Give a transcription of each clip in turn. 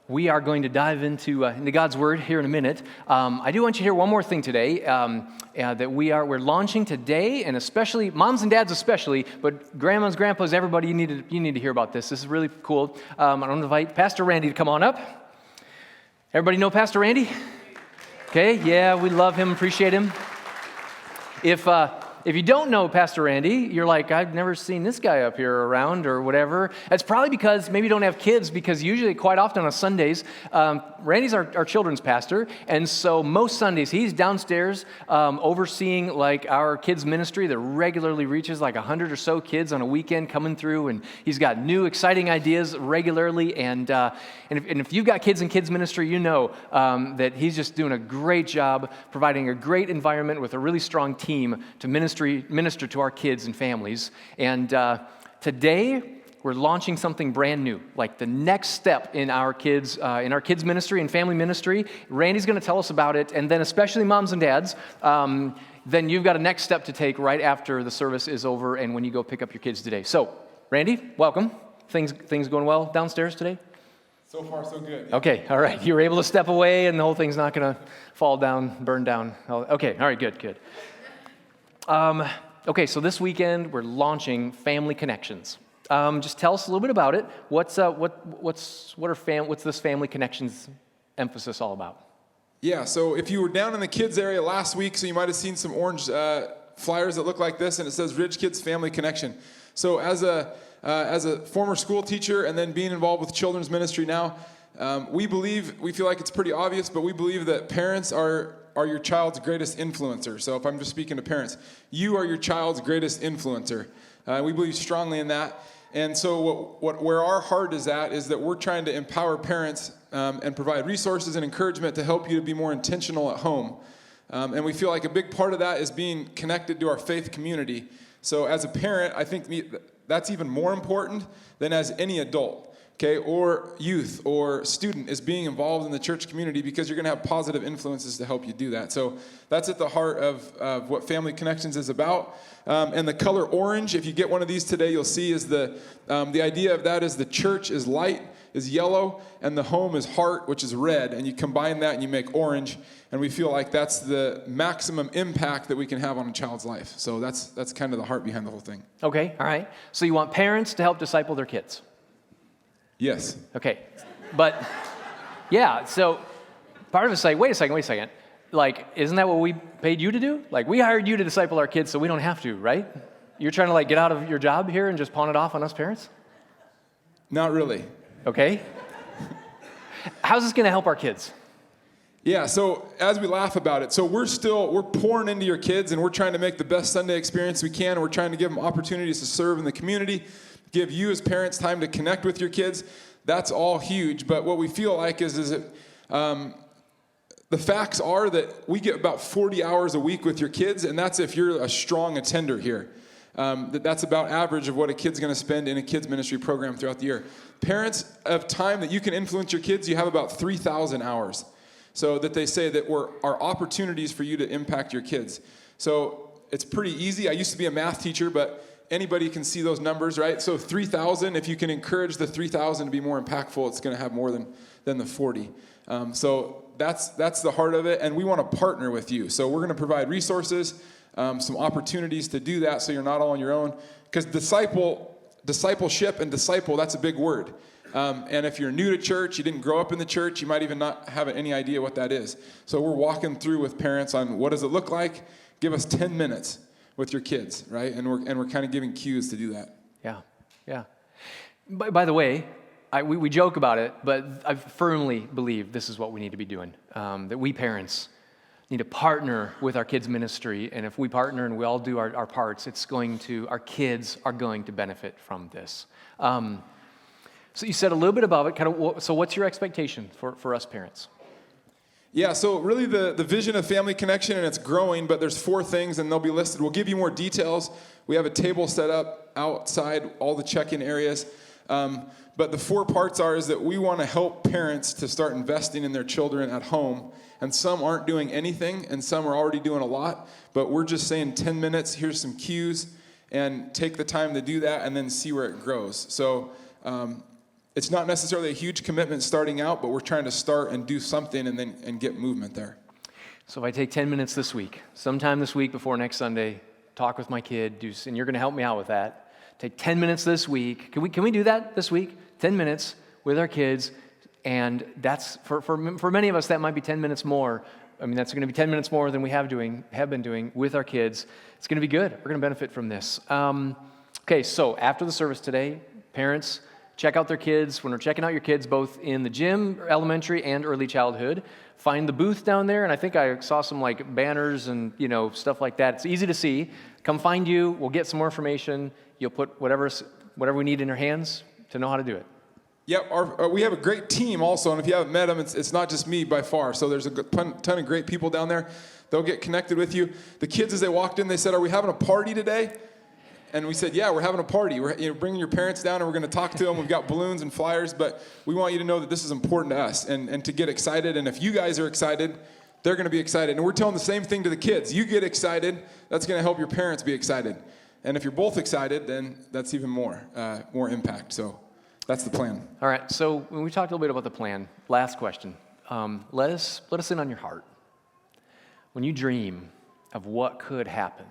We are going to dive into God's Word here in a minute. I do want you to hear one more thing today, that we're launching today, and especially, moms and dads especially, but grandmas, grandpas, everybody, you need to hear about this. This is really cool. I want to invite Pastor Randy to come on up. Everybody know Pastor Randy? Okay, yeah, we love him, appreciate him. If you don't know Pastor Randy, you're like, I've never seen this guy up here around or whatever. It's probably because maybe you don't have kids, because usually, quite often on Sundays, Randy's our children's pastor, and so most Sundays he's downstairs overseeing like our kids ministry that regularly reaches like 100 or so kids on a weekend coming through, and he's got new exciting ideas regularly, and if you've got kids in kids ministry, you know that he's just doing a great job providing a great environment with a really strong team to minister to our kids and families. And today we're launching something brand new, like the next step in our kids ministry and family ministry. Randy's going to tell us about it, and then especially moms and dads, then you've got a next step to take right after the service is over and when you go pick up your kids today. So, Randy, welcome. Things going well downstairs today? So far, so good. Okay, all right. You were able to step away and the whole thing's not going to fall down, burn down. Okay, all right, good. Okay, so this weekend we're launching Family Connections. Just tell us a little bit about it. What's this Family Connections emphasis all about? Yeah, so if you were down in the kids area last week, so you might have seen some orange flyers that look like this, and it says Ridge Kids Family Connection. So as a former school teacher and then being involved with children's ministry now, we feel like it's pretty obvious, but we believe that parents are your child's greatest influencer. So if I'm just speaking to parents, you are your child's greatest influencer. We believe strongly in that. And so where our heart is at is that we're trying to empower parents and provide resources and encouragement to help you to be more intentional at home. And we feel like a big part of that is being connected to our faith community. So as a parent, I think that's even more important than as any adult. Okay, or youth or student is being involved in the church community, because you're going to have positive influences to help you do that. So that's at the heart of what Family Connections is about. And the color orange, if you get one of these today, you'll see is the idea of that is the church is light, is yellow, and the home is heart, which is red. And you combine that and you make orange. And we feel like that's the maximum impact that we can have on a child's life. So that's kind of the heart behind the whole thing. Okay, all right. So you want parents to help disciple their kids? Yes. Okay, but yeah, so part of it's like, wait a second. Like, isn't that what we paid you to do? Like, we hired you to disciple our kids so we don't have to, right? You're trying to like get out of your job here and just pawn it off on us parents? Not really. Okay. How's this going to help our kids? Yeah, so as we laugh about it, so we're pouring into your kids, and we're trying to make the best Sunday experience we can. We're trying to give them opportunities to serve in the community, give you as parents time to connect with your kids. That's all huge. But what we feel like is that the facts are that we get about 40 hours a week with your kids, and that's if you're a strong attender here. That's about average of what a kid's going to spend in a kids ministry program throughout the year. Parents of time that you can influence your kids, you have about 3,000 hours. So that they say that are opportunities for you to impact your kids. So it's pretty easy. I used to be a math teacher, but anybody can see those numbers, right? So 3,000, if you can encourage the 3,000 to be more impactful, it's going to have more than the 40. So that's the heart of it, and we want to partner with you. So we're going to provide resources, some opportunities to do that, so you're not all on your own. Because discipleship and disciple, that's a big word. And if you're new to church, you didn't grow up in the church, you might even not have any idea what that is. So we're walking through with parents on what does it look like. Give us 10 minutes with your kids, right? And we're kind of giving cues to do that. Yeah. By the way, we joke about it, but I firmly believe this is what we need to be doing. That we parents need to partner with our kids' ministry, and if we partner and we all do our parts, our kids are going to benefit from this. So you said a little bit about it. So what's your expectation for us parents? Yeah, so really the vision of Family Connection, and it's growing, but there's 4 things, and they'll be listed. We'll give you more details. We have a table set up outside all the check-in areas. But the 4 parts is that we want to help parents to start investing in their children at home. And some aren't doing anything, and some are already doing a lot. But we're just saying 10 minutes, here's some cues, and take the time to do that, and then see where it grows. So It's not necessarily a huge commitment starting out, but we're trying to start and do something and get movement there. So if I take 10 minutes this week, sometime this week before next Sunday, talk with my kid, and you're going to help me out with that. Take 10 minutes this week. Can we do that this week? 10 minutes with our kids, and that's for many of us that might be 10 minutes more. I mean, that's going to be 10 minutes more than we have been doing with our kids. It's going to be good. We're going to benefit from this. Okay, so after the service today, parents, check out their kids. When we're checking out your kids, both in the gym, elementary, and early childhood, find the booth down there, and I think I saw some like banners and stuff like that. It's easy to see. Come find you. We'll get some more information. You'll put whatever we need in your hands to know how to do it. Yep, we have a great team also, and if you haven't met them, it's not just me by far. So there's a ton of great people down there. They'll get connected with you. The kids, as they walked in, they said, "Are we having a party today?" And we said, "Yeah, we're having a party. We're bringing your parents down, and we're going to talk to them. We've got balloons and flyers, but we want you to know that this is important to us and to get excited. And if you guys are excited, they're going to be excited. And we're telling the same thing to the kids. You get excited, that's going to help your parents be excited. And if you're both excited, then that's even more impact. So that's the plan." All right. So when we talked a little bit about the plan, last question. Let us in on your heart. When you dream of what could happen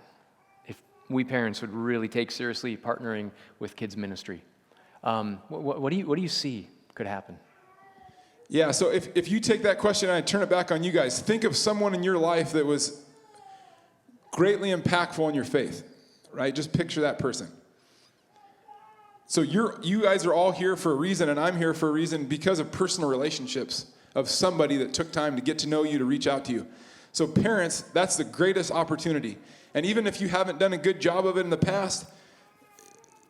if we parents would really take seriously partnering with kids ministry, what do you see could happen? Yeah, so if you take that question and I turn it back on you guys, think of someone in your life that was greatly impactful in your faith, right? Just picture that person. So you guys are all here for a reason, and I'm here for a reason because of personal relationships of somebody that took time to get to know you, to reach out to you. So parents, that's the greatest opportunity. And even if you haven't done a good job of it in the past,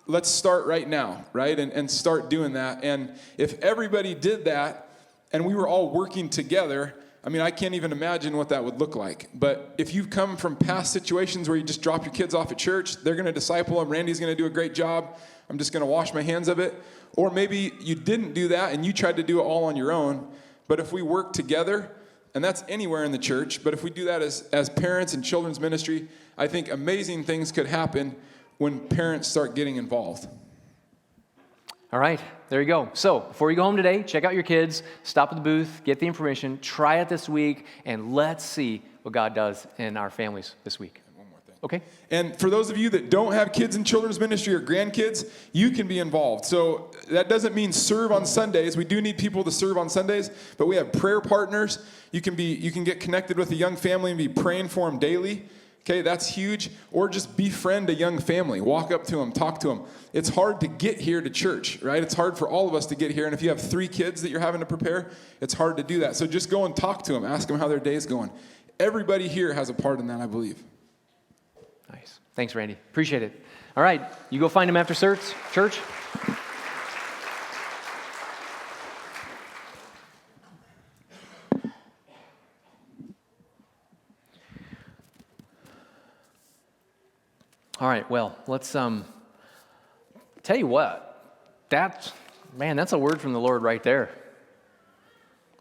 let's start right now, right? And start doing that. And if everybody did that and we were all working together, I mean, I can't even imagine what that would look like. But if you've come from past situations where you just drop your kids off at church, they're going to disciple them, Randy's going to do a great job, I'm just going to wash my hands of it. Or maybe you didn't do that and you tried to do it all on your own. But if we work together, and that's anywhere in the church, but if we do that as parents in children's ministry, I think amazing things could happen when parents start getting involved. All right, there you go. So before you go home today, check out your kids, stop at the booth, get the information, try it this week, and let's see what God does in our families this week. One more thing. Okay. And for those of you that don't have kids in children's ministry or grandkids, you can be involved. So that doesn't mean serve on Sundays. We do need people to serve on Sundays, but we have prayer partners. You can get connected with a young family and be praying for them daily. Okay, that's huge. Or just befriend a young family. Walk up to them, talk to them. It's hard to get here to church, right? It's hard for all of us to get here. And if you have 3 kids that you're having to prepare, it's hard to do that. So just go and talk to them. Ask them how their day's going. Everybody here has a part in that, I believe. Nice. Thanks, Randy. Appreciate it. All right, you go find them after church. All right, well, let's tell you what. That's a word from the Lord right there.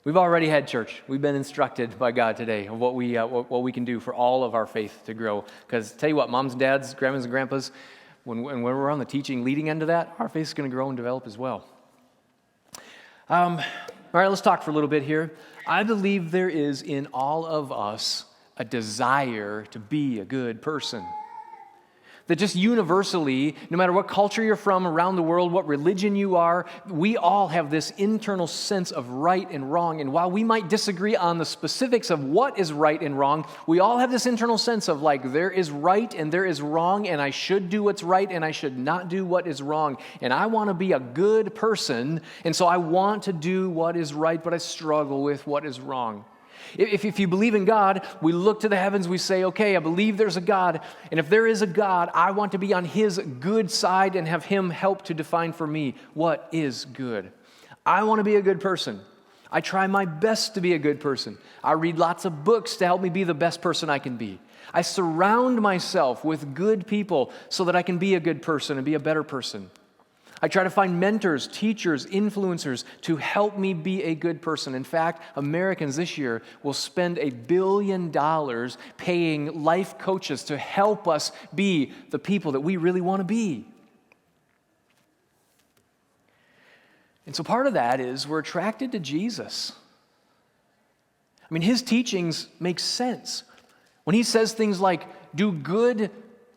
We've already had church. We've been instructed by God today of what we can do for all of our faith to grow. Because tell you what, moms and dads, grandmas and grandpas, when we're on the teaching leading end of that, our faith is going to grow and develop as well. All right, let's talk for a little bit here. I believe there is in all of us a desire to be a good person. That just universally, no matter what culture you're from around the world, what religion you are, we all have this internal sense of right and wrong. And while we might disagree on the specifics of what is right and wrong, we all have this internal sense of like, there is right and there is wrong, and I should do what's right and I should not do what is wrong. And I want to be a good person, and so I want to do what is right, but I struggle with what is wrong. If you believe in God, we look to the heavens, we say, okay, I believe there's a God, and if there is a God, I want to be on His good side and have Him help to define for me what is good. I want to be a good person. I try my best to be a good person. I read lots of books to help me be the best person I can be. I surround myself with good people so that I can be a good person and be a better person. I try to find mentors, teachers, influencers to help me be a good person. In fact, Americans this year will spend $1 billion paying life coaches to help us be the people that we really want to be. And so part of that is we're attracted to Jesus. I mean, his teachings make sense. When he says things like, do good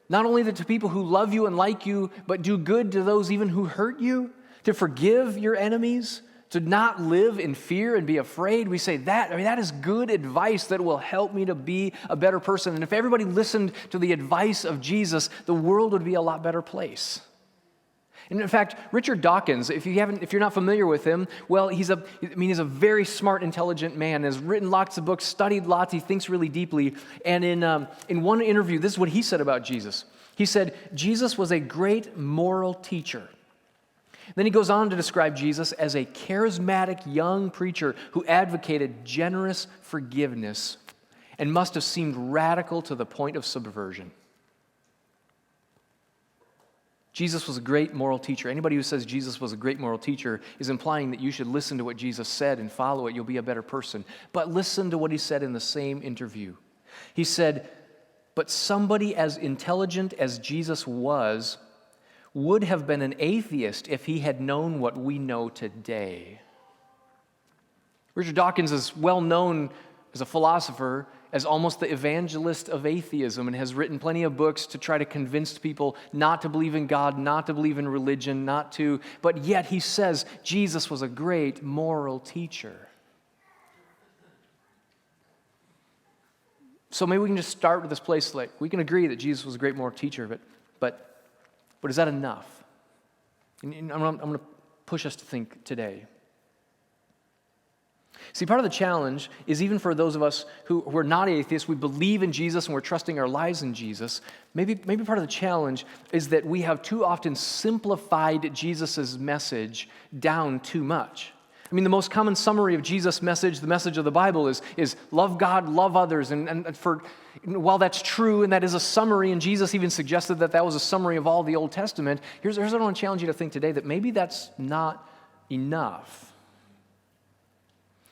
not only to people who love you and like you, but do good to those even who hurt you, to forgive your enemies, to not live in fear and be afraid. We say that is good advice that will help me to be a better person. And if everybody listened to the advice of Jesus, the world would be a lot better place. And in fact, Richard Dawkins, if you're not familiar with him, well, he's a very smart, intelligent man, has written lots of books, studied lots, he thinks really deeply. And in one interview, this is what he said about Jesus. He said, Jesus was a great moral teacher. Then he goes on to describe Jesus as a charismatic young preacher who advocated generous forgiveness and must have seemed radical to the point of subversion. Jesus was a great moral teacher. Anybody who says Jesus was a great moral teacher is implying that you should listen to what Jesus said and follow it. You'll be a better person. But listen to what he said in the same interview. He said, but somebody as intelligent as Jesus was would have been an atheist if he had known what we know today. Richard Dawkins is well known as a philosopher, as almost the evangelist of atheism, and has written plenty of books to try to convince people not to believe in God, not to believe in religion, but yet he says Jesus was a great moral teacher. So maybe we can just start with this place, like we can agree that Jesus was a great moral teacher, but is that enough? And I'm going to push us to think today. See, part of the challenge is even for those of us who are not atheists, we believe in Jesus and we're trusting our lives in Jesus, maybe part of the challenge is that we have too often simplified Jesus' message down too much. I mean, the most common summary of Jesus' message, the message of the Bible, is love God, love others. And while that's true and that is a summary, and Jesus even suggested that was a summary of all the Old Testament, here's what I want to challenge you to think today, that maybe that's not enough.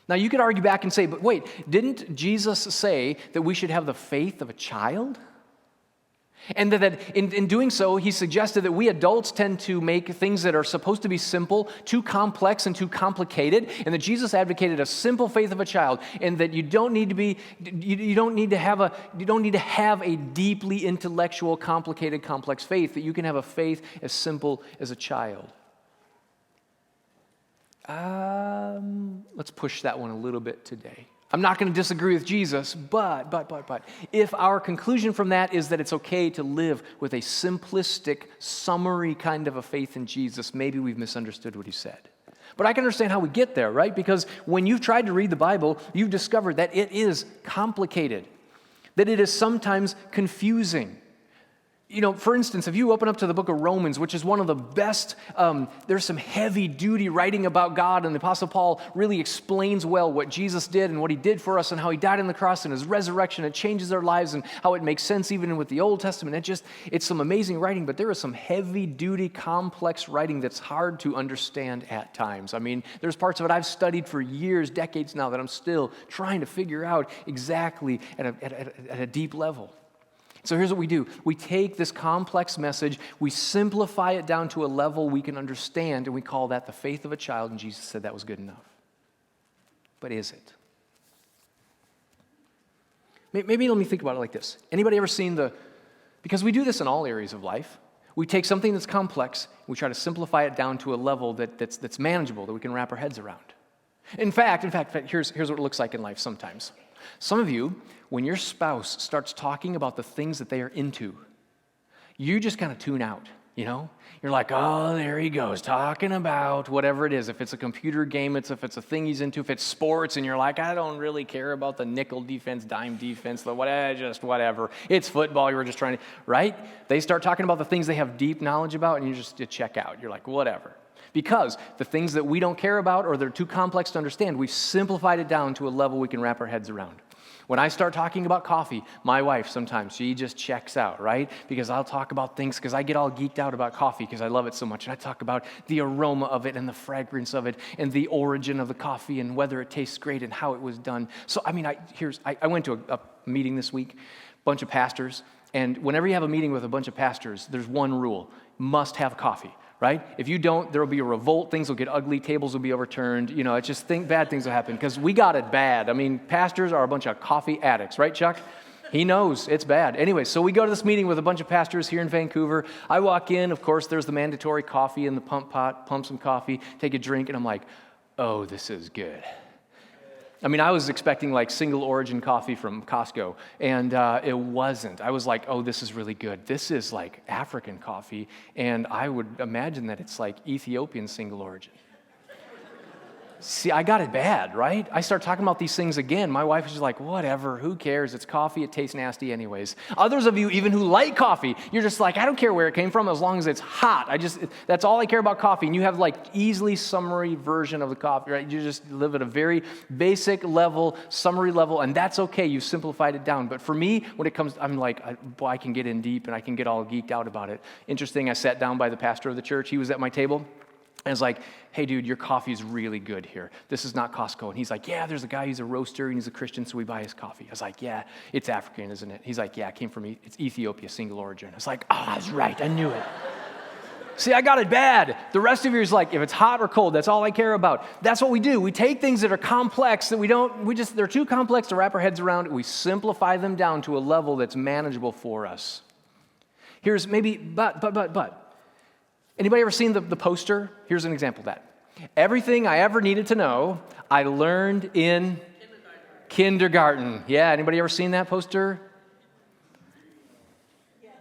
Now, you could argue back and say, but wait, didn't Jesus say that we should have the faith of a child? And that in doing so, he suggested that we adults tend to make things that are supposed to be simple too complex and too complicated, and that Jesus advocated a simple faith of a child, and that you don't need to have a deeply intellectual, complicated, complex faith, that you can have a faith as simple as a child. Let's push that one a little bit today. I'm not going to disagree with Jesus, but if our conclusion from that is that it's okay to live with a simplistic, summary kind of a faith in Jesus, maybe we've misunderstood what he said. But I can understand how we get there, right? Because when you've tried to read the Bible, you've discovered that it is complicated, that it is sometimes confusing. You know, for instance, if you open up to the book of Romans, which is one of the best, there's some heavy-duty writing about God, and the Apostle Paul really explains well what Jesus did and what he did for us and how he died on the cross and his resurrection. It changes our lives and how it makes sense even with the Old Testament. It's some amazing writing, but there is some heavy-duty, complex writing that's hard to understand at times. I mean, there's parts of it I've studied for years, decades now, that I'm still trying to figure out exactly at a deep level. So here's what we do. We take this complex message, we simplify it down to a level we can understand, and we call that the faith of a child, and Jesus said that was good enough. But is it? Maybe let me think about it like this. Anybody ever seen because we do this in all areas of life, we take something that's complex, we try to simplify it down to a level that's manageable, that we can wrap our heads around. In fact, here's what it looks like in life sometimes. Some of you, when your spouse starts talking about the things that they are into, you just kind of tune out, you know? You're like, oh, there he goes, talking about whatever it is. If it's a computer game, if it's a thing he's into, if it's sports, and you're like, I don't really care about the nickel defense, dime defense, just whatever. It's football, you were just trying to, right? They start talking about the things they have deep knowledge about, and you check out. You're like, whatever. Because the things that we don't care about or they're too complex to understand, we've simplified it down to a level we can wrap our heads around. When I start talking about coffee, my wife sometimes, she just checks out, right? Because I'll talk about things, because I get all geeked out about coffee because I love it so much. And I talk about the aroma of it and the fragrance of it and the origin of the coffee and whether it tastes great and how it was done. So, I mean, I went to a meeting this week, bunch of pastors, and whenever you have a meeting with a bunch of pastors, there's one rule: must have coffee. right? If you don't, there will be a revolt, things will get ugly, tables will be overturned, bad things will happen because we got it bad. I mean, pastors are a bunch of coffee addicts, right, Chuck? He knows it's bad. Anyway, so we go to this meeting with a bunch of pastors here in Vancouver. I walk in, of course, there's the mandatory coffee in the pump pot, pump some coffee, take a drink, and I'm like, oh, this is good. I mean, I was expecting like single origin coffee from Costco, and it wasn't. I was like, oh, this is really good. This is like African coffee, and I would imagine that it's like Ethiopian single origin. See, I got it bad, right? I start talking about these things again. My wife is just like, whatever, who cares? It's coffee, it tastes nasty anyways. Others of you, even who like coffee, you're just like, I don't care where it came from as long as it's hot. That's all I care about coffee. And you have like easily summary version of the coffee, right? You just live at a very basic level, summary level, and that's okay. You simplified it down. But for me, when it comes, I'm like, I can get in deep and I can get all geeked out about it. Interesting, I sat down by the pastor of the church. He was at my table. And it's like, hey, dude, your coffee is really good here. This is not Costco. And he's like, yeah, there's a guy, he's a roaster, and he's a Christian, so we buy his coffee. I was like, yeah, it's African, isn't it? He's like, yeah, it came from, it's Ethiopia, single origin. I was like, I was right, I knew it. See, I got it bad. The rest of you is like, if it's hot or cold, that's all I care about. That's what we do. We take things that are complex, that they're too complex to wrap our heads around, and we simplify them down to a level that's manageable for us. Here's maybe, but. Anybody ever seen the poster? Here's an example of that. Everything I ever needed to know, I learned in kindergarten. Yeah, anybody ever seen that poster? Yes.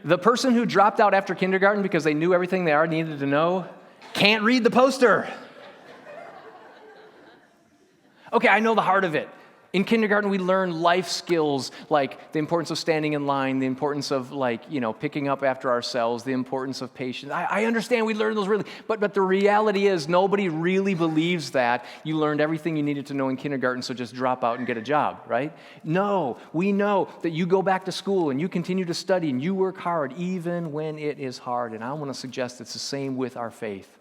The person who dropped out after kindergarten because they knew everything they already needed to know can't read the poster. Okay, I know the heart of it. In kindergarten, we learn life skills like the importance of standing in line, the importance of picking up after ourselves, the importance of patience. I understand we learn those really, but the reality is nobody really believes that you learned everything you needed to know in kindergarten, so just drop out and get a job, right? No, we know that you go back to school and you continue to study and you work hard even when it is hard. And I want to suggest it's the same with our faith.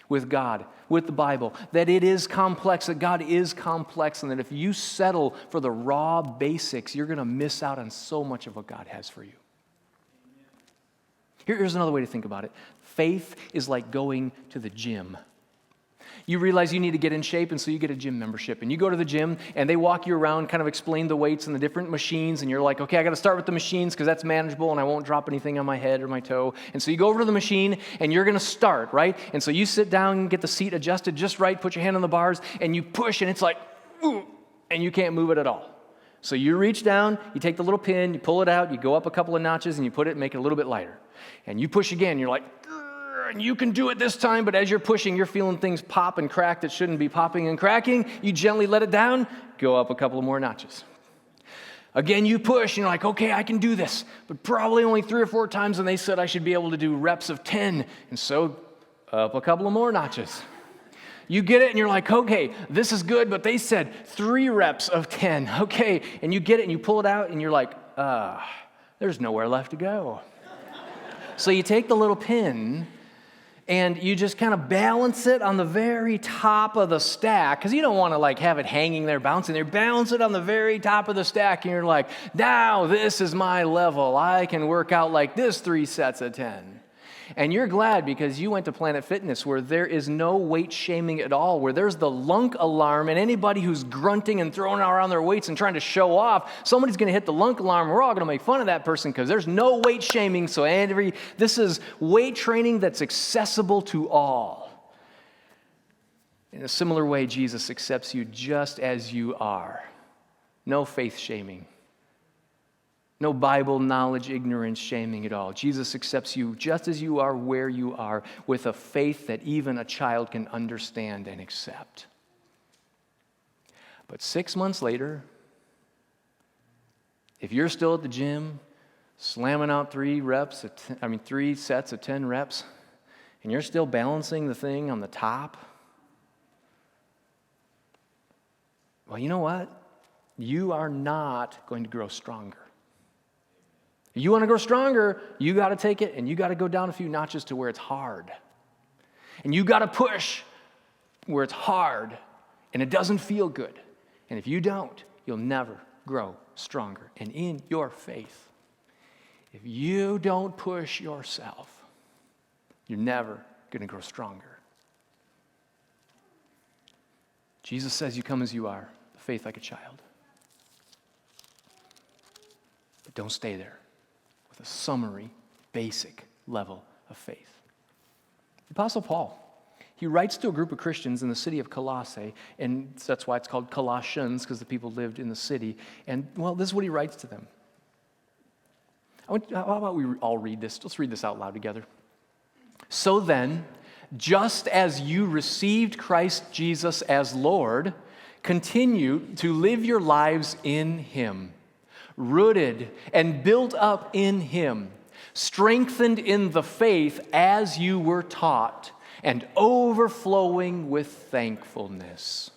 With God, with the Bible, that it is complex, that God is complex, and that if you settle for the raw basics, you're going to miss out on so much of what God has for you. Here's another way to think about it. Faith is like going to the gym. You realize you need to get in shape, and so you get a gym membership. And you go to the gym, and they walk you around, kind of explain the weights and the different machines, and you're like, okay, I got to start with the machines because that's manageable, and I won't drop anything on my head or my toe. And so you go over to the machine, and you're going to start, right? And so you sit down and get the seat adjusted just right, put your hand on the bars, and you push, and it's like, ooh, and you can't move it at all. So you reach down, you take the little pin, you pull it out, you go up a couple of notches, and you put it and make it a little bit lighter. And you push again, you're like, and you can do it this time, but as you're pushing, you're feeling things pop and crack that shouldn't be popping and cracking. You gently let it down, go up a couple of more notches. Again, you push, and you're like, okay, I can do this, but probably only 3 or 4 times, and they said I should be able to do reps of 10, and so up a couple of more notches. You get it, and you're like, okay, this is good, but they said 3 reps of 10, okay, and you get it, and you pull it out, and you're like, there's nowhere left to go. So you take the little pin, and you just kind of balance it on the very top of the stack, because you don't want to have it hanging there, bouncing there. Balance it on the very top of the stack, and you're like, now this is my level. I can work out like this 3 sets of 10. And you're glad because you went to Planet Fitness where there is no weight shaming at all, where there's the lunk alarm, and anybody who's grunting and throwing around their weights and trying to show off, somebody's going to hit the lunk alarm. We're all going to make fun of that person because there's no weight shaming. So this is weight training that's accessible to all. In a similar way, Jesus accepts you just as you are. No faith shaming. No Bible knowledge, ignorance, shaming at all. Jesus accepts you just as you are, where you are, with a faith that even a child can understand and accept. But 6 months later, if you're still at the gym, slamming out 3 sets of 10 reps, and you're still balancing the thing on the top, well, you know what? You are not going to grow stronger. You want to grow stronger, you got to take it and you got to go down a few notches to where it's hard. And you got to push where it's hard and it doesn't feel good. And if you don't, you'll never grow stronger. And in your faith, if you don't push yourself, you're never going to grow stronger. Jesus says you come as you are, faith like a child. But don't stay there with a summary, basic level of faith. The Apostle Paul, he writes to a group of Christians in the city of Colossae, and that's why it's called Colossians, because the people lived in the city. And, well, this is what he writes to them. How about we all read this? Let's read this out loud together. So then, just as you received Christ Jesus as Lord, continue to live your lives in Him, rooted and built up in Him, strengthened in the faith as you were taught, and overflowing with thankfulness.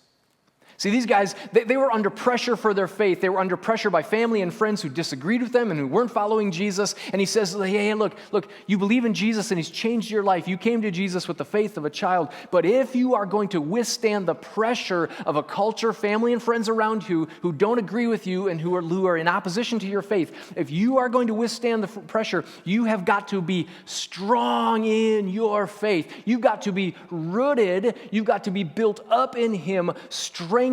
See, these guys, they were under pressure for their faith. They were under pressure by family and friends who disagreed with them and who weren't following Jesus. And he says, hey, look, you believe in Jesus and He's changed your life. You came to Jesus with the faith of a child. But if you are going to withstand the pressure of a culture, family and friends around you who don't agree with you and who are in opposition to your faith, if you are going to withstand the pressure, you have got to be strong in your faith. You've got to be rooted. You've got to be built up in Him, strengthened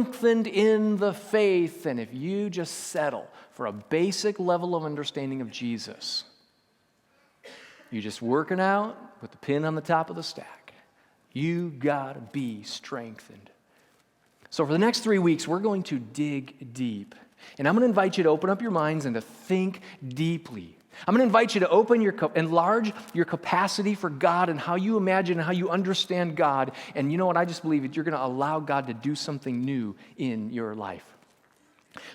in the faith. And if you just settle for a basic level of understanding of Jesus, you're just working out with the pin on the top of the stack. You gotta be strengthened. So for the next 3 weeks, we're going to dig deep. And I'm going to invite you to open up your minds and to think deeply. I'm going to invite you to enlarge your capacity for God and how you imagine and how you understand God. And you know what? I just believe that you're going to allow God to do something new in your life.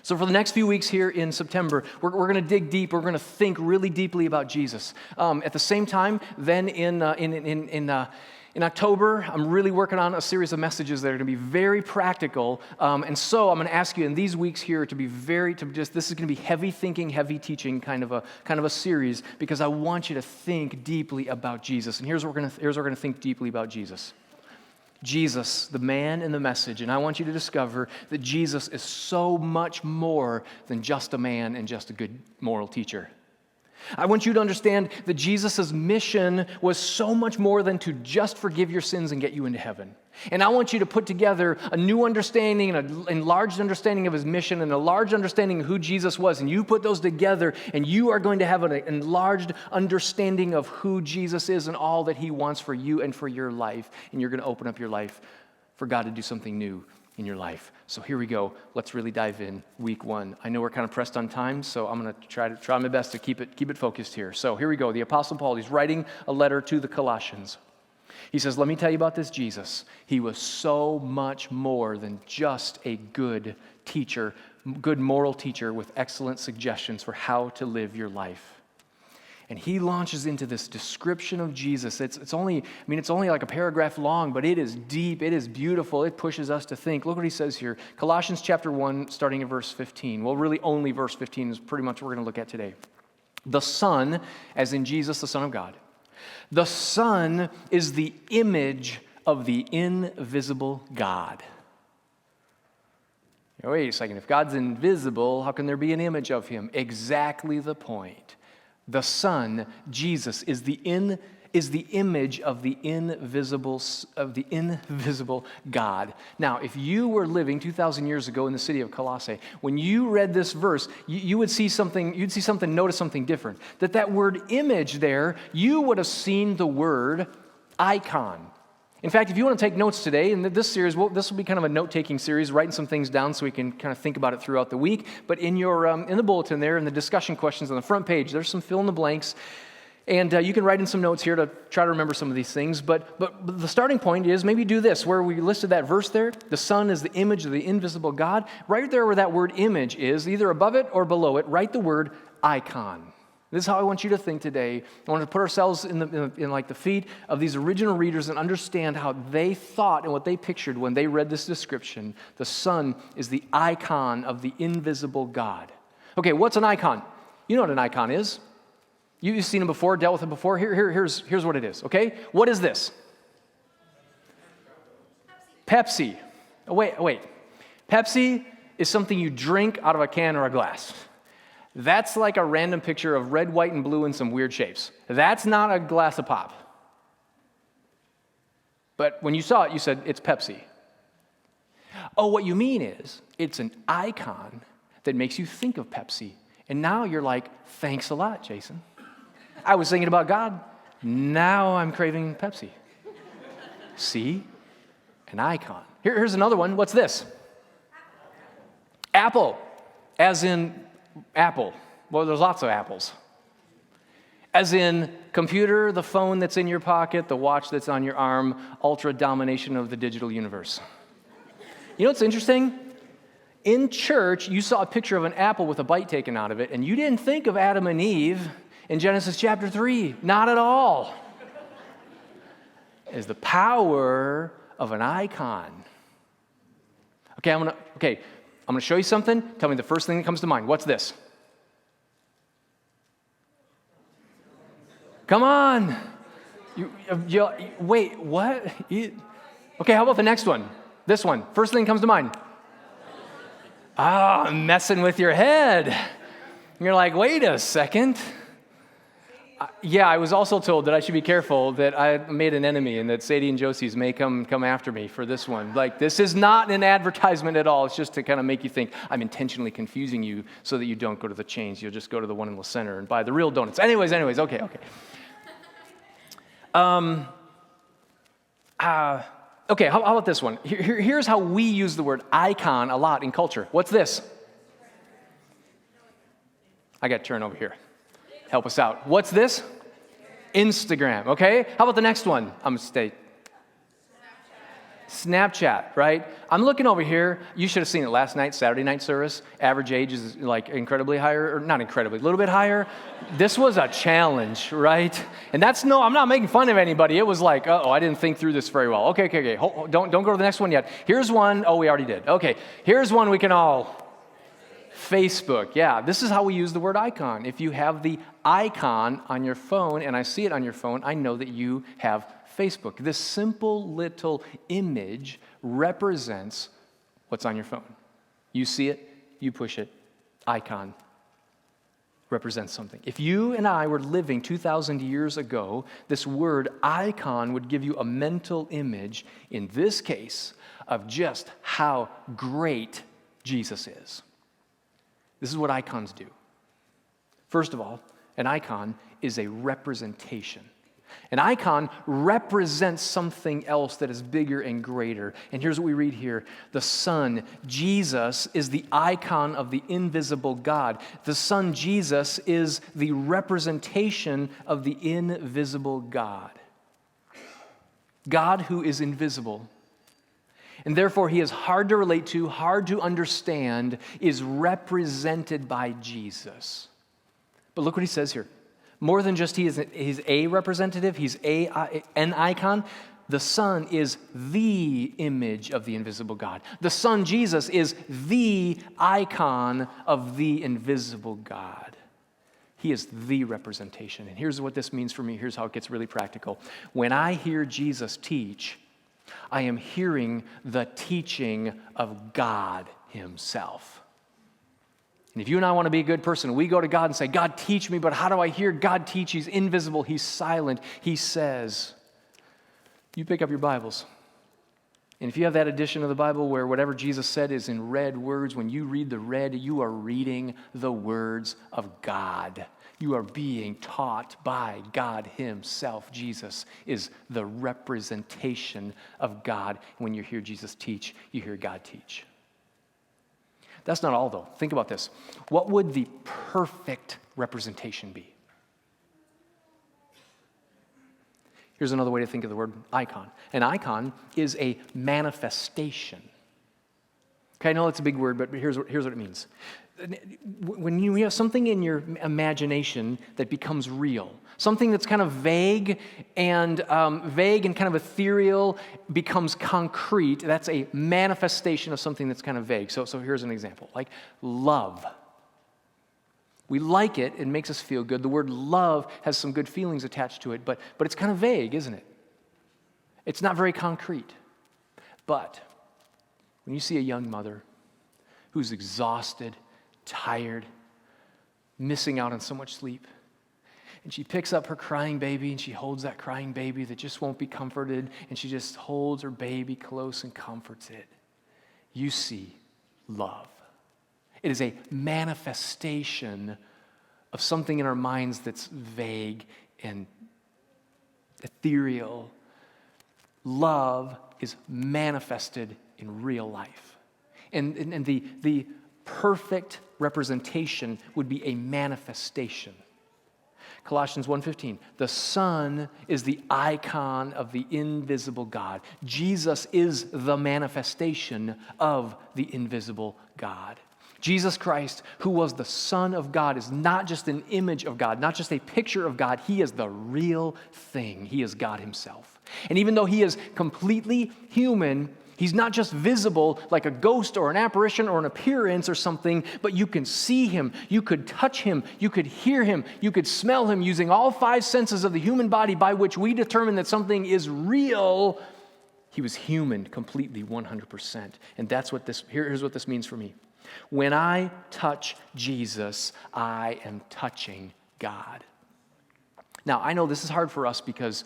So for the next few weeks here in September, we're going to dig deep. We're going to think really deeply about Jesus. At the same time, then in October, I'm really working on a series of messages that are going to be very practical. And so I'm going to ask you in these weeks here this is going to be heavy thinking, heavy teaching kind of a series, because I want you to think deeply about Jesus. And here's what we're going to think deeply about Jesus. Jesus, the man and the message. And I want you to discover that Jesus is so much more than just a man and just a good moral teacher. I want you to understand that Jesus' mission was so much more than to just forgive your sins and get you into heaven. And I want you to put together a new understanding and an enlarged understanding of His mission and a large understanding of who Jesus was. And you put those together and you are going to have an enlarged understanding of who Jesus is and all that He wants for you and for your life. And you're going to open up your life for God to do something new in your life. So here we go. Let's really dive in. Week 1. I know we're kind of pressed on time, so I'm going to try my best to keep it focused here. So here we go. The Apostle Paul, he's writing a letter to the Colossians. He says, let me tell you about this Jesus. He was so much more than just a good teacher, good moral teacher with excellent suggestions for how to live your life. And he launches into this description of Jesus. It's only like a paragraph long, but it is deep, it is beautiful, it pushes us to think. Look what he says here. Colossians chapter 1, starting at verse 15. Well, really only verse 15 is pretty much what we're going to look at today. The Son, as in Jesus, the Son of God. The Son is the image of the invisible God. Now, wait a second, if God's invisible, how can there be an image of Him? Exactly the point. The Son, Jesus, is the image of the invisible God. Now, if you were living 2,000 years ago in the city of Colossae, when you read this verse, you would see something. Notice something different. That word image there, you would have seen the word icon. In fact, if you want to take notes today, in this series, this will be kind of a note-taking series, writing some things down so we can kind of think about it throughout the week. But in your in the bulletin there, in the discussion questions on the front page, there's some fill-in-the-blanks. And you can write in some notes here to try to remember some of these things. But the starting point is maybe do this, where we listed that verse there. The Son is the image of the invisible God. Right there where that word image is, either above it or below it, write the word icon. This is how I want you to think today. I want to put ourselves in the feet of these original readers and understand how they thought and what they pictured when they read this description. The Son is the icon of the invisible God. Okay, what's an icon? You know what an icon is. You've seen it before, dealt with it before. Here's what it is, okay? What is this? Pepsi. Oh, wait. Pepsi is something you drink out of a can or a glass. That's like a random picture of red, white, and blue in some weird shapes. That's not a glass of pop. But when you saw it, you said, it's Pepsi. Oh, what you mean is, it's an icon that makes you think of Pepsi. And now you're like, thanks a lot, Jason. I was thinking about God. Now I'm craving Pepsi. See? An icon. Here's another one. What's this? Apple. As in apple. Well, there's lots of apples. As in computer, the phone that's in your pocket, the watch that's on your arm, ultra domination of the digital universe. You know what's interesting? In church, you saw a picture of an apple with a bite taken out of it, and you didn't think of Adam and Eve in Genesis chapter 3. Not at all. Is the power of an icon. Okay, I'm gonna show you something. Tell me the first thing that comes to mind. What's this? Come on. Wait, what? Okay, how about the next one? This one. First thing that comes to mind. I'm messing with your head. And you're like, wait a second. Yeah, I was also told that I should be careful that I made an enemy and that Sadie and Josie's may come after me for this one. Like, this is not an advertisement at all. It's just to kind of make you think I'm intentionally confusing you so that you don't go to the chains. You'll just go to the one in the center and buy the real donuts. Anyways, okay. Okay, how about this one? Here's how we use the word icon a lot in culture. What's this? I got to turn over here. Help us out. What's this? Instagram, okay? How about the next one? I'm going to stay. Snapchat, right? I'm looking over here. You should have seen it last night, Saturday night service. Average age is like incredibly higher, or not incredibly, a little bit higher. This was a challenge, right? And I'm not making fun of anybody. It was like, I didn't think through this very well. Okay. Don't go to the next one yet. Here's one. Oh, we already did. Okay, here's one we can all. Facebook, yeah. This is how we use the word icon. If you have the icon on your phone, and I see it on your phone, I know that you have Facebook. This simple little image represents what's on your phone. You see it, you push it, icon represents something. If you and I were living 2,000 years ago, this word icon would give you a mental image, in this case, of just how great Jesus is. This is what icons do. First of all, an icon is a representation. An icon represents something else that is bigger and greater. And here's what we read here. The Son, Jesus, is the icon of the invisible God. The Son, Jesus, is the representation of the invisible God. God who is invisible. And therefore, he is hard to relate to, hard to understand, is represented by Jesus. But look what he says here. More than just he's a representative, he's an icon. The Son is the image of the invisible God. The Son, Jesus, is the icon of the invisible God. He is the representation. And here's what this means for me. Here's how it gets really practical. When I hear Jesus teach, I am hearing the teaching of God himself. And if you and I want to be a good person, we go to God and say, God, teach me, but how do I hear God teach? He's invisible, he's silent. He says, you pick up your Bibles. And if you have that edition of the Bible where whatever Jesus said is in red words, when you read the red, you are reading the words of God. You are being taught by God himself. Jesus is the representation of God. When you hear Jesus teach, you hear God teach. That's not all, though. Think about this. What would the perfect representation be? Here's another way to think of the word icon. An icon is a manifestation. Okay, I know it's a big word, but here's what it means. When you have something in your imagination that becomes real, something that's kind of vague and kind of ethereal becomes concrete, that's a manifestation of something that's kind of vague. So here's an example, like love. We like it, it makes us feel good. The word love has some good feelings attached to it, but it's kind of vague, isn't it? It's not very concrete. But when you see a young mother who's exhausted, tired, missing out on so much sleep. And she picks up her crying baby and she holds that crying baby that just won't be comforted, and she just holds her baby close and comforts it. You see love. It is a manifestation of something in our minds that's vague and ethereal. Love is manifested in real life. And the perfect representation would be a manifestation. Colossians 1:15, the Son is the icon of the invisible God. Jesus is the manifestation of the invisible God. Jesus Christ, who was the Son of God, is not just an image of God, not just a picture of God. He is the real thing. He is God himself. And even though he is completely human, he's not just visible like a ghost or an apparition or an appearance or something, but you can see him, you could touch him, you could hear him, you could smell him using all five senses of the human body by which we determine that something is real. He was human completely, 100%. And here's what this means for me. When I touch Jesus, I am touching God. Now, I know this is hard for us because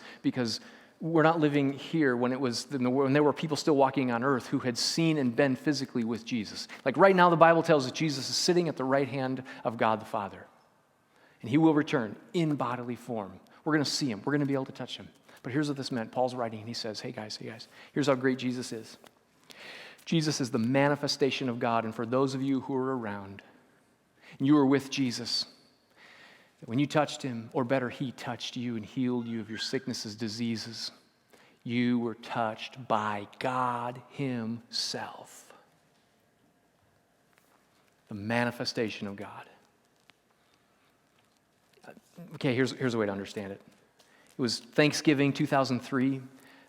we're not living here when there were people still walking on earth who had seen and been physically with Jesus. Like right now, the Bible tells us Jesus is sitting at the right hand of God the Father. And he will return in bodily form. We're going to see him. We're going to be able to touch him. But here's what this meant. Paul's writing and he says, hey guys, here's how great Jesus is. Jesus is the manifestation of God. And for those of you who are around, and you were with Jesus, when you touched him, or better, he touched you and healed you of your sicknesses, diseases, you were touched by God himself. The manifestation of God. Okay, here's a way to understand it. It was Thanksgiving 2003,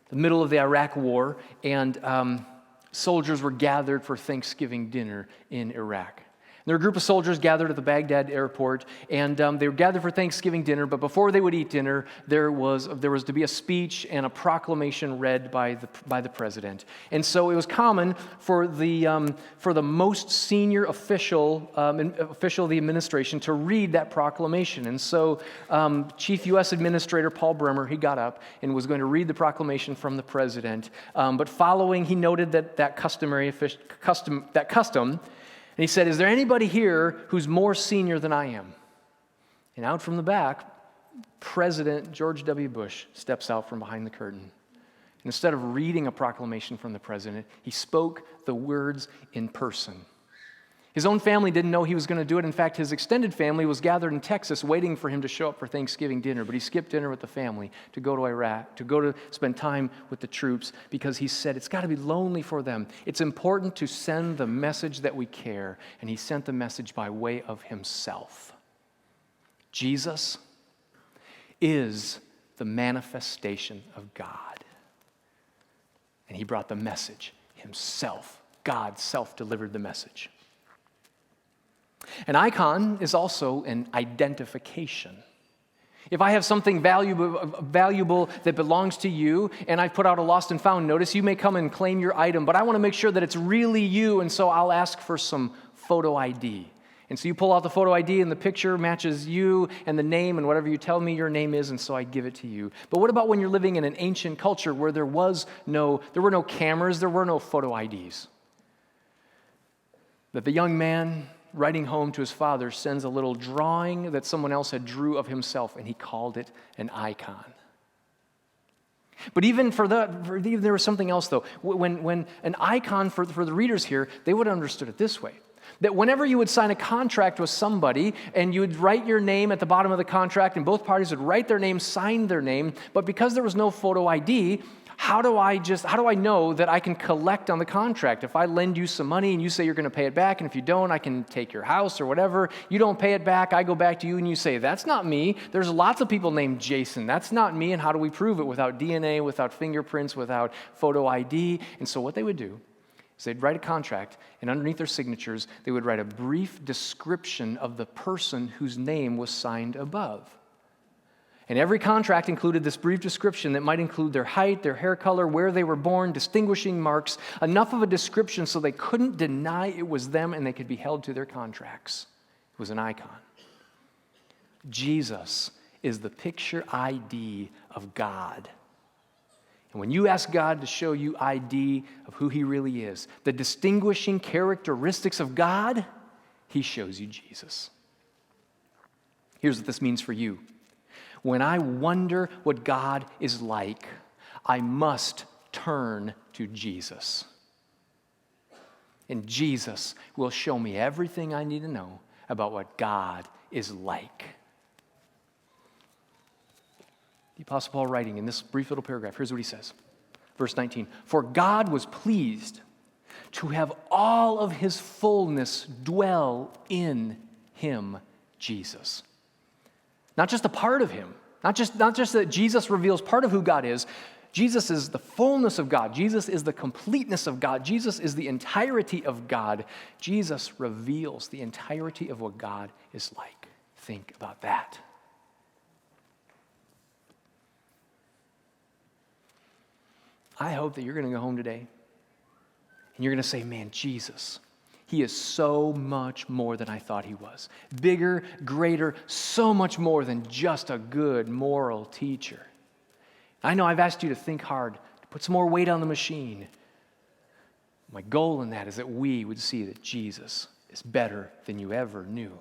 the middle of the Iraq War, and soldiers were gathered for Thanksgiving dinner in Iraq. There were a group of soldiers gathered at the Baghdad airport, and they were gathered for Thanksgiving dinner, but before they would eat dinner, there was to be a speech and a proclamation read by the president. And so it was common for the most senior official of the administration to read that proclamation. And so Chief U.S. Administrator Paul Bremer, he got up and was going to read the proclamation from the president, but following, he noted that custom. And he said, is there anybody here who's more senior than I am? And out from the back, President George W. Bush steps out from behind the curtain. And instead of reading a proclamation from the president, he spoke the words in person. His own family didn't know he was going to do it. In fact, his extended family was gathered in Texas waiting for him to show up for Thanksgiving dinner, but he skipped dinner with the family to go to Iraq, to go to spend time with the troops, because he said it's got to be lonely for them. It's important to send the message that we care, and he sent the message by way of himself. Jesus is the manifestation of God, and he brought the message himself. God self-delivered the message. An icon is also an identification. If I have something valuable that belongs to you, and I put out a lost and found notice, you may come and claim your item, but I want to make sure that it's really you, and so I'll ask for some photo ID. And so you pull out the photo ID, and the picture matches you and the name and whatever you tell me your name is, and so I give it to you. But what about when you're living in an ancient culture where there were no cameras, there were no photo IDs? That the young man writing home to his father sends a little drawing that someone else had drew of himself, and he called it an icon. But even there was something else though. When an icon for the readers here, they would have understood it this way. That whenever you would sign a contract with somebody and you would write your name at the bottom of the contract, and both parties would write their name, sign their name, but because there was no photo ID, how do I know that I can collect on the contract? If I lend you some money and you say you're going to pay it back, and if you don't, I can take your house or whatever. You don't pay it back, I go back to you and you say, that's not me. There's lots of people named Jason. That's not me. And how do we prove it without DNA, without fingerprints, without photo ID? And so what they would do is they'd write a contract, and underneath their signatures, they would write a brief description of the person whose name was signed above. And every contract included this brief description that might include their height, their hair color, where they were born, distinguishing marks, enough of a description so they couldn't deny it was them and they could be held to their contracts. It was an icon. Jesus is the picture ID of God. And when you ask God to show you ID of who he really is, the distinguishing characteristics of God, he shows you Jesus. Here's what this means for you. When I wonder what God is like, I must turn to Jesus. And Jesus will show me everything I need to know about what God is like. The Apostle Paul writing in this brief little paragraph, here's what he says. Verse 19, for God was pleased to have all of his fullness dwell in him, Jesus. Not just a part of him, not just that Jesus reveals part of who God is. Jesus is the fullness of God. Jesus is the completeness of God. Jesus is the entirety of God. Jesus reveals the entirety of what God is like. Think about that. I hope that you're going to go home today and you're going to say, man, Jesus, he is so much more than I thought he was. Bigger, greater, so much more than just a good moral teacher. I know I've asked you to think hard, to put some more weight on the machine. My goal in that is that we would see that Jesus is better than you ever knew.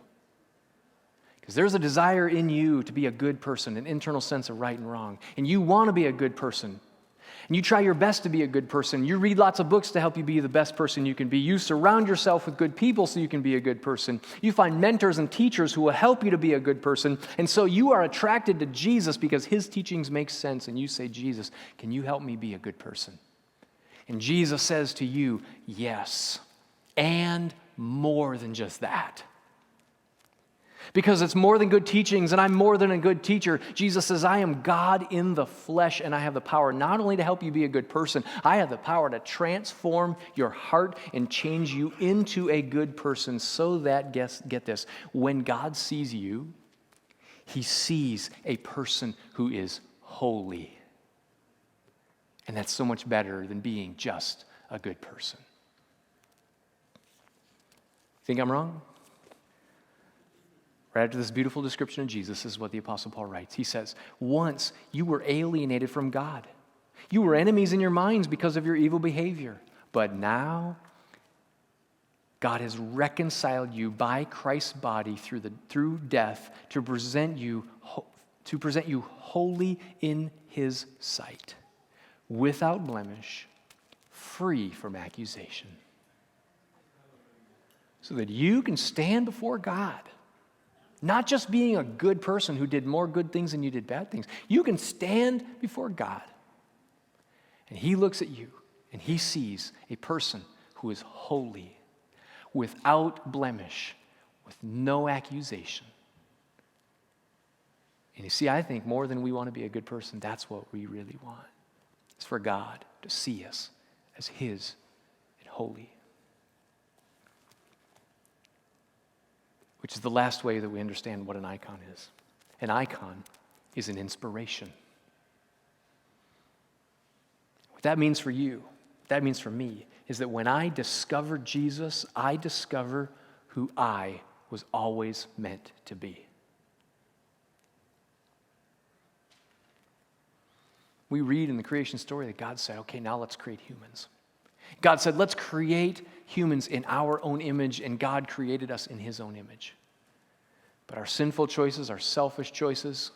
Because there's a desire in you to be a good person, an internal sense of right and wrong. And you want to be a good person. And you try your best to be a good person. You read lots of books to help you be the best person you can be. You surround yourself with good people so you can be a good person. You find mentors and teachers who will help you to be a good person. And so you are attracted to Jesus because his teachings make sense. And you say, Jesus, can you help me be a good person? And Jesus says to you, yes, and more than just that. Because it's more than good teachings, and I'm more than a good teacher. Jesus says, I am God in the flesh, and I have the power not only to help you be a good person, I have the power to transform your heart and change you into a good person so that, get this, when God sees you, he sees a person who is holy. And that's so much better than being just a good person. Think I'm wrong? Right after this beautiful description of Jesus, this is what the Apostle Paul writes. He says, once you were alienated from God. You were enemies in your minds because of your evil behavior. But now, God has reconciled you by Christ's body through death to present you holy in his sight, without blemish, free from accusation. So that you can stand before God. Not just being a good person who did more good things than you did bad things. You can stand before God, and he looks at you, and he sees a person who is holy, without blemish, with no accusation. And you see, I think more than we want to be a good person, that's what we really want. It's for God to see us as his and holy. Which is the last way that we understand what an icon is. An icon is an inspiration. What that means for you, that means for me, is that when I discover Jesus, I discover who I was always meant to be. We read in the creation story that God said, okay, now let's create humans. God said, let's create humans in our own image, and God created us in his own image. But our sinful choices, our selfish choices,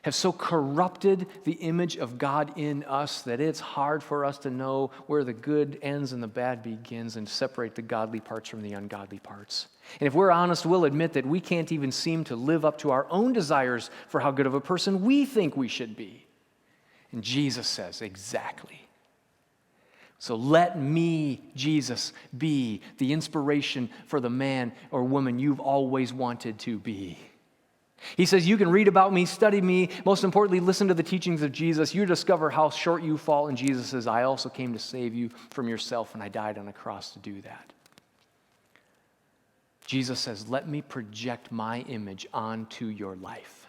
have so corrupted the image of God in us that it's hard for us to know where the good ends and the bad begins and separate the godly parts from the ungodly parts. And if we're honest, we'll admit that we can't even seem to live up to our own desires for how good of a person we think we should be. And Jesus says, exactly. So let me, Jesus, be the inspiration for the man or woman you've always wanted to be. He says, you can read about me, study me, most importantly, listen to the teachings of Jesus. You discover how short you fall, and Jesus says, I also came to save you from yourself, and I died on a cross to do that. Jesus says, let me project my image onto your life.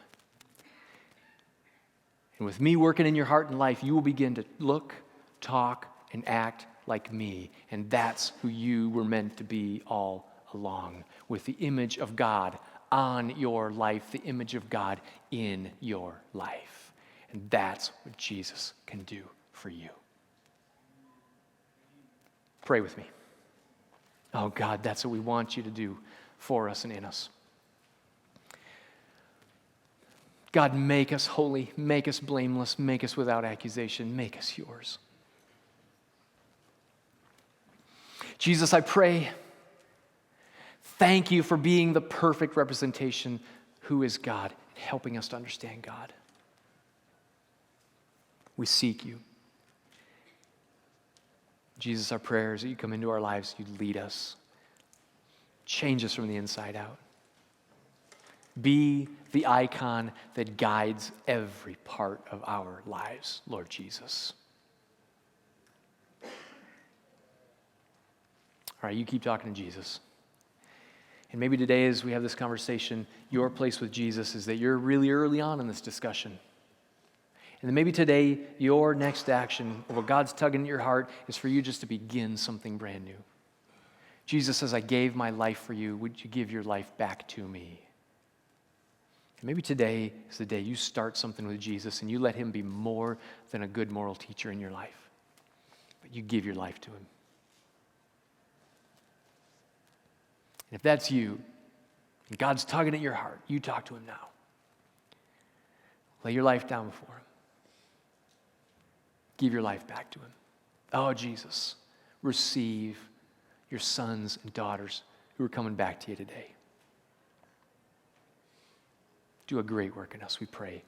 And with me working in your heart and life, you will begin to look, talk, and act like me. And that's who you were meant to be all along, with the image of God on your life, the image of God in your life. And that's what Jesus can do for you. Pray with me. Oh God, that's what we want you to do for us and in us. God, make us holy, make us blameless, make us without accusation, make us yours. Jesus, I pray, thank you for being the perfect representation who is God, and helping us to understand God. We seek you. Jesus, our prayer is that you come into our lives, you lead us, change us from the inside out. Be the icon that guides every part of our lives, Lord Jesus. All right, you keep talking to Jesus. And maybe today as we have this conversation, your place with Jesus is that you're really early on in this discussion. And then maybe today, your next action, or what God's tugging at your heart, is for you just to begin something brand new. Jesus says, I gave my life for you. Would you give your life back to me? And maybe today is the day you start something with Jesus and you let him be more than a good moral teacher in your life. But you give your life to him. And if that's you, and God's tugging at your heart, you talk to him now. Lay your life down before him. Give your life back to him. Oh, Jesus, receive your sons and daughters who are coming back to you today. Do a great work in us, we pray.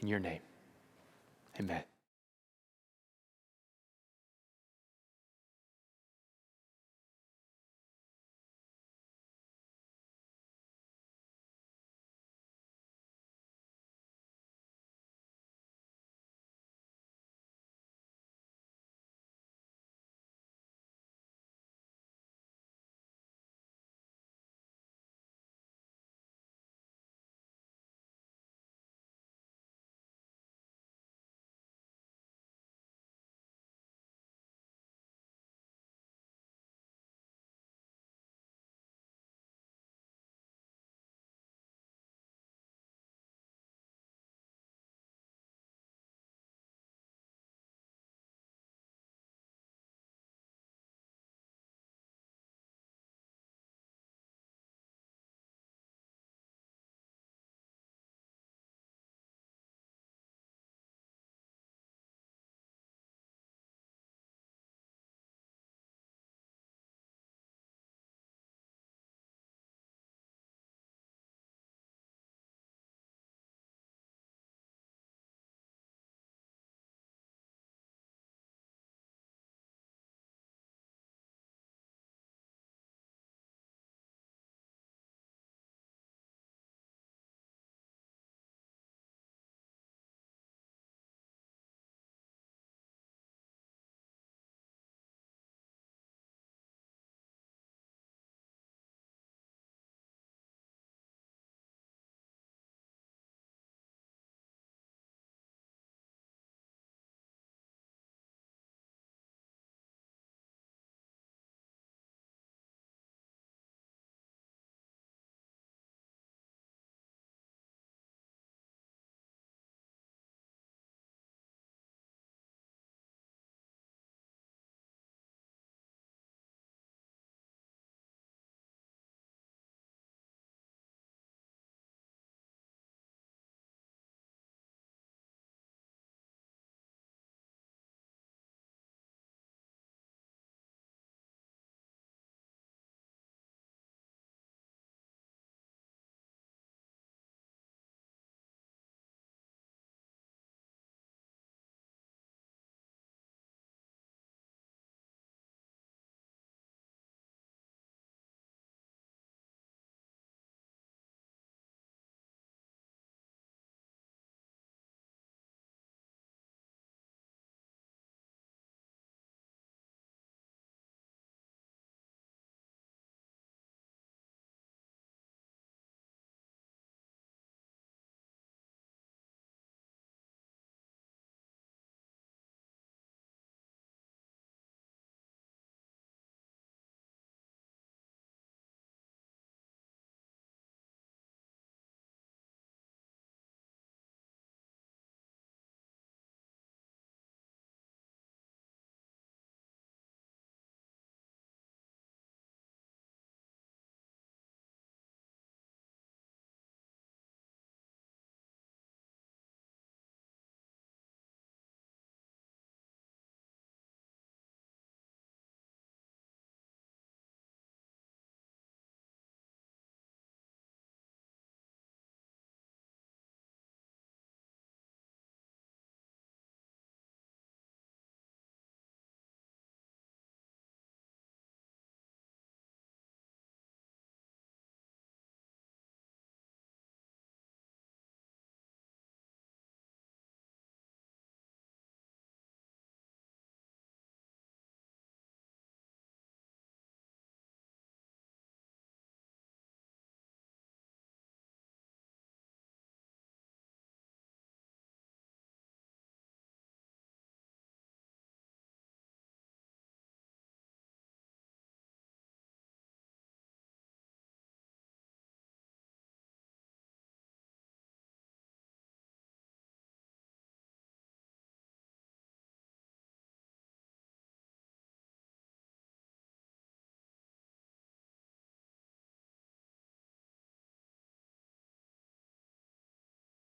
In your name, amen.